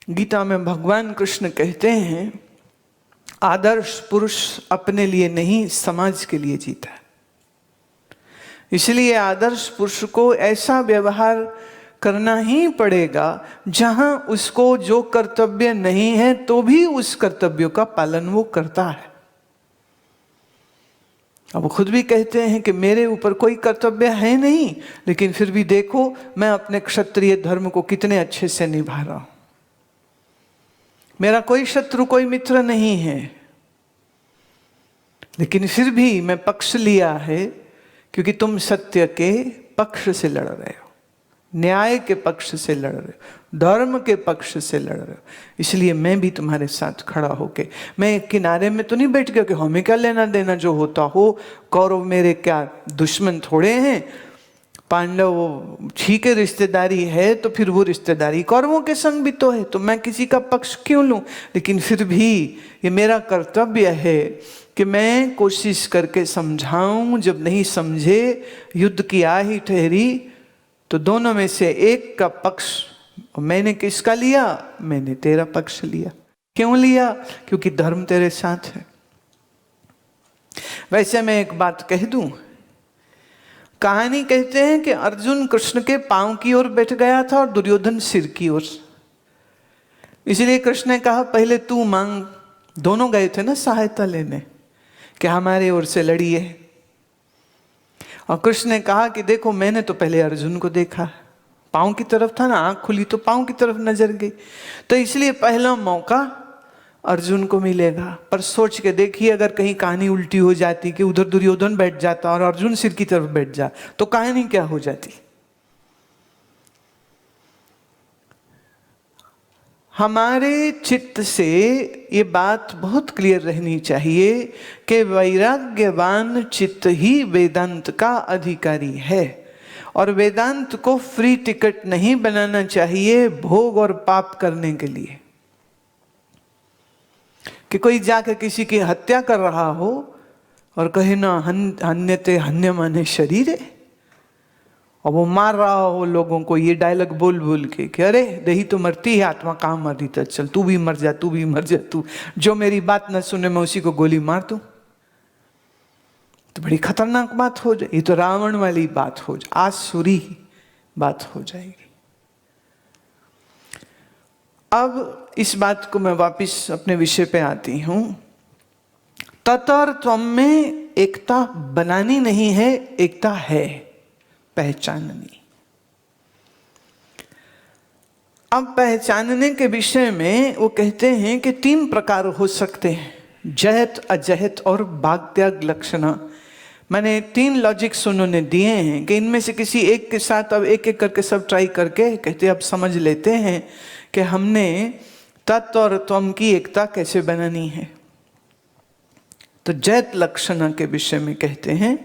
गीता में भगवान कृष्ण कहते हैं, आदर्श पुरुष अपने लिए नहीं समाज के लिए जीता है। इसलिए आदर्श पुरुष को ऐसा व्यवहार करना ही पड़ेगा जहां उसको जो कर्तव्य नहीं है तो भी उस कर्तव्यों का पालन वो करता है। अब वो खुद भी कहते हैं कि मेरे ऊपर कोई कर्तव्य है नहीं, लेकिन फिर भी देखो मैं अपने क्षत्रिय धर्म को कितने अच्छे से निभा रहा हूं। मेरा कोई शत्रु कोई मित्र नहीं है, लेकिन फिर भी मैं पक्ष लिया है क्योंकि तुम सत्य के पक्ष से लड़ रहे हो, न्याय के पक्ष से लड़ रहे हो, धर्म के पक्ष से लड़ रहे हो, इसलिए मैं भी तुम्हारे साथ खड़ा होके, मैं एक किनारे में तो नहीं बैठ गया कि हमें क्या लेना देना जो होता हो, कौरव मेरे क्या दुश्मन थोड़े हैं, पांडव ठीक है रिश्तेदारी है तो फिर वो रिश्तेदारी कौरवों के संग भी तो है, तो मैं किसी का पक्ष क्यों लूं। लेकिन फिर भी ये मेरा कर्तव्य है कि मैं कोशिश करके समझाऊं, जब नहीं समझे युद्ध की आ ही ठहरी तो दोनों में से एक का पक्ष मैंने किसका लिया, मैंने तेरा पक्ष लिया। क्यों लिया, क्योंकि धर्म तेरे साथ है। वैसे मैं एक बात कह दूं, कहानी कहते हैं कि अर्जुन कृष्ण के पांव की ओर बैठ गया था और दुर्योधन सिर की ओर। इसलिए कृष्ण ने कहा पहले तू मांग। दोनों गए थे ना सहायता लेने कि हमारे ओर से लड़िए, और कृष्ण ने कहा कि देखो मैंने तो पहले अर्जुन को देखा, पांव की तरफ था ना, आंख खुली तो पांव की तरफ नजर गई, तो इसलिए पहला मौका अर्जुन को मिलेगा। पर सोच के देखिए अगर कहीं कहानी उल्टी हो जाती कि उधर दुर्योधन बैठ जाता और अर्जुन सिर की तरफ बैठ जा तो कहानी क्या हो जाती। हमारे चित्त से ये बात बहुत क्लियर रहनी चाहिए कि वैराग्यवान चित्त ही वेदांत का अधिकारी है, और वेदांत को फ्री टिकट नहीं बनाना चाहिए भोग और पाप करने के लिए। कि कोई जाकर किसी की हत्या कर रहा हो और कहे ना हन्यते हन्य माने शरीर है, और वो मार रहा हो लोगों को ये डायलॉग बोल बोल के कि अरे देही तो मरती है, आत्मा कहाँ मर रही, तो चल तू भी मर जा, तू भी मर जा, तू जो मेरी बात न सुने मैं उसी को गोली मार दूं, तो बड़ी खतरनाक बात हो जाए। ये तो रावण वाली बात हो जाए, आसुरी बात हो जाएगी। अब इस बात को मैं वापिस अपने विषय पे आती हूं। ततर त्वम में एकता बनानी नहीं है, एकता है पहचाननी। अब पहचानने के विषय में वो कहते हैं कि 3 प्रकार हो सकते हैं, जहत अजहत और भाग त्याग लक्षणा। मैंने 3 लॉजिक्स उन्होंने दिए हैं कि इनमें से किसी एक के साथ अब एक एक करके सब ट्राई करके कहते अब समझ लेते हैं कि हमने तत् और त्वम की एकता कैसे बनानी है। तो जैत लक्षणा के विषय में कहते हैं,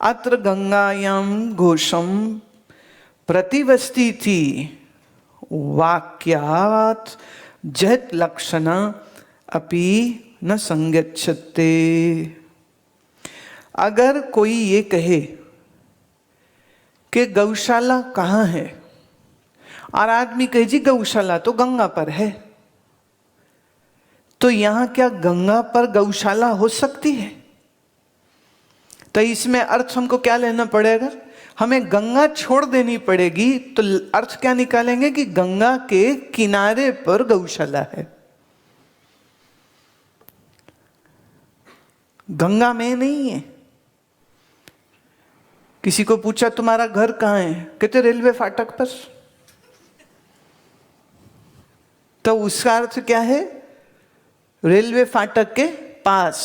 अत्र गंगायाम घोषम प्रतिवस्ती थी वाक्यात जैत लक्षणा अपि न संगच्छते। अगर कोई ये कहे कि गौशाला कहाँ है, और आदमी कहे जी गौशाला तो गंगा पर है, तो यहां क्या गंगा पर गौशाला हो सकती है? तो इसमें अर्थ हमको क्या लेना पड़ेगा, हमें गंगा छोड़ देनी पड़ेगी। तो अर्थ क्या निकालेंगे कि गंगा के किनारे पर गौशाला है, गंगा में नहीं है। किसी को पूछा तुम्हारा घर कहाँ है, कहते रेलवे फाटक पर। तो उसका अर्थ क्या है, रेलवे फाटक के पास।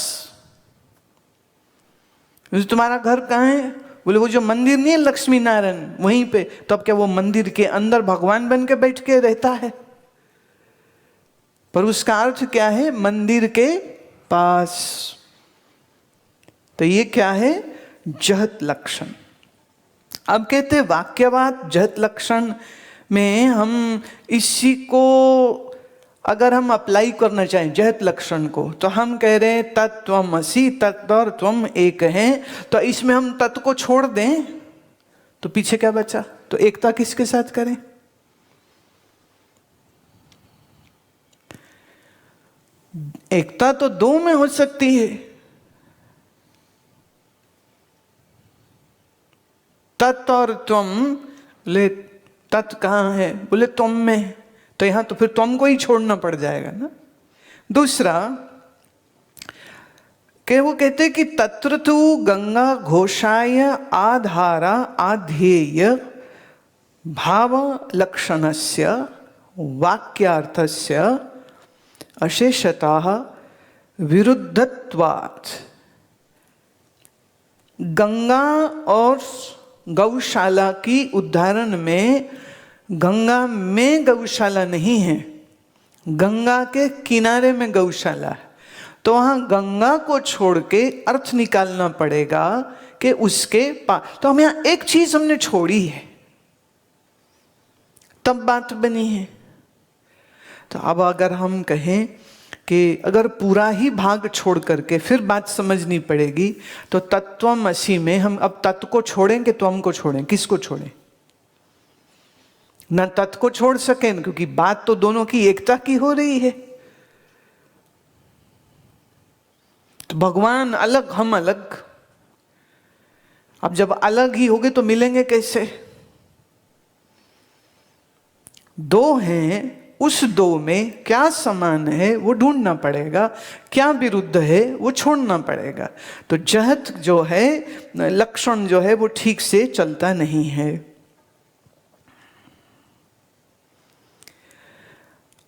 तुम्हारा घर कहाँ है, बोले वो जो मंदिर नहीं है लक्ष्मी नारायण वहीं पे। तो अब क्या वो मंदिर के अंदर भगवान बन के बैठ के रहता है? पर उसका अर्थ क्या है, मंदिर के पास। तो ये क्या है, जहत लक्षण। अब कहते वाक्यवाद जहत लक्षण में हम इसी को अगर हम अप्लाई करना चाहें जहत लक्षण को, तो हम कह रहे हैं तत्त्वमसि, तत् और त्वम एक हैं। तो इसमें हम तत् को छोड़ दें तो पीछे क्या बचा, तो एकता किसके साथ करें? एकता तो दो में हो सकती है। तत् और त्वम, बोले तत् कहाँ है, बोले त्वम में, तो यहां तो फिर त्वम को ही छोड़ना पड़ जाएगा ना। दूसरा कि वो कहते कि तत्र तु गंगा घोषाय आधारा आध्येय भाव लक्षणस्य वाक्यार्थस्य अशेषतः विरुद्धत्वात्। गंगा और गौशाला की उदाहरण में, गंगा में गौशाला नहीं है, गंगा के किनारे में गौशाला है, तो वहां गंगा को छोड़ के अर्थ निकालना पड़ेगा कि उसके पास। तो हम यहां एक चीज हमने छोड़ी है, तब बात बनी है। तो अब अगर हम कहें कि अगर पूरा ही भाग छोड़ करके फिर बात समझनी पड़ेगी, तो तत्वमसि में हम अब तत्व को छोड़ें कि त्वम को छोड़ें, किसको छोड़ें? ना तत्व को छोड़ सकें, क्योंकि बात तो दोनों की एकता की हो रही है। तो भगवान अलग, हम अलग। अब जब अलग ही होगे तो मिलेंगे कैसे? दो हैं, उस दो में क्या समान है वो ढूंढना पड़ेगा, क्या विरुद्ध है वो छोड़ना पड़ेगा। तो जहत जो है, लक्षण जो है वो ठीक से चलता नहीं है।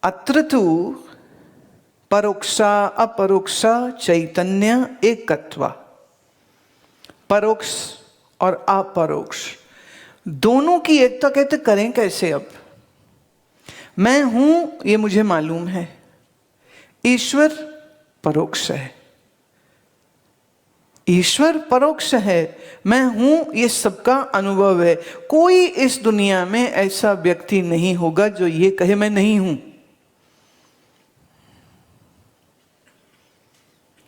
अत्र तु परोक्षा अपरोक्षा चैतन्य एकत्व। परोक्ष और अपरोक्ष दोनों की एकता कहते करें कैसे? अब मैं हूं ये मुझे मालूम है, ईश्वर परोक्ष है, ईश्वर परोक्ष है, मैं हूं ये सबका अनुभव है। कोई इस दुनिया में ऐसा व्यक्ति नहीं होगा जो ये कहे मैं नहीं हूं।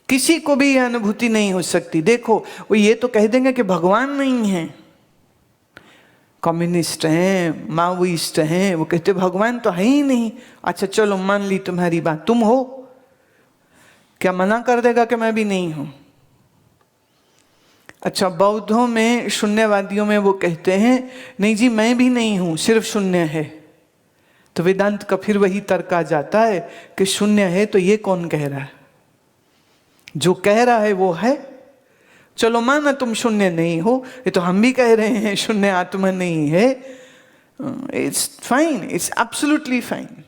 किसी को भी यह अनुभूति नहीं हो सकती। देखो वो ये तो कह देंगे कि भगवान नहीं है, कम्युनिस्ट हैं, माओइस्ट हैं, वो कहते भगवान तो है ही नहीं। अच्छा चलो मान ली तुम्हारी बात, तुम हो, क्या मना कर देगा कि मैं भी नहीं हूं? अच्छा बौद्धों में, शून्यवादियों में वो कहते हैं नहीं जी मैं भी नहीं हूं, सिर्फ शून्य है। तो वेदांत का फिर वही तर्क आ जाता है कि शून्य है तो ये कौन कह रहा है? जो कह रहा है वो है। चलो माना तुम शून्य नहीं हो, ये तो हम भी कह रहे हैं शून्य आत्मा नहीं है। It's fine, it's absolutely fine.